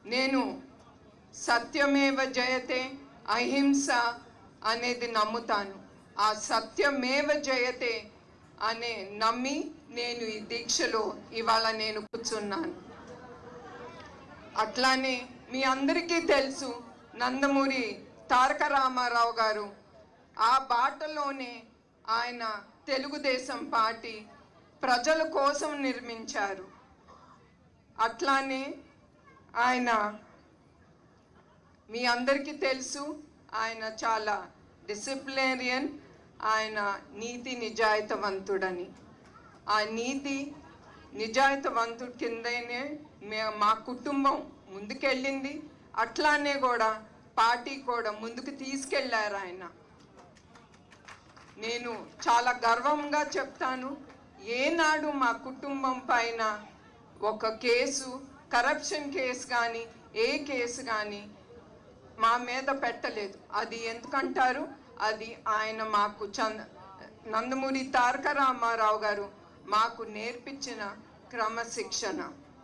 నేను సత్యమేవ జయతే అహింస అనేది నమ్ముతాను. ఆ సత్యమేవ జయతే అనే నమ్మి నేను ఈ దీక్షలో ఇవాళ నేను కూర్చున్నాను. అట్లానే మీ అందరికీ తెలుసు, నందమూరి తారక రామారావు గారు ఆ బాటలోనే ఆయన తెలుగుదేశం పార్టీ ప్రజల కోసం నిర్మించారు. అట్లానే ఆయన మీ అందరికీ తెలుసు, ఆయన చాలా డిసిప్లినేరియన్, ఆయన నీతి నిజాయితీవంతుడని. ఆ నీతి నిజాయితీవంతుడి కిందనే మా కుటుంబం ముందుకెళ్ళింది. అట్లానే కూడా పార్టీ కూడా ముందుకు తీసుకెళ్లారు ఆయన. నేను చాలా గర్వంగా చెప్తాను, ఏనాడు మా కుటుంబం పైన ఒక కేసు, కరప్షన్ కేసు కానీ ఏ కేసు కానీ మా మీద పెట్టలేదు. అది ఎందుకంటారు, అది ఆయన మాకు నందమూరి తారక రామారావు గారు మాకు నేర్పించిన క్రమశిక్షణ.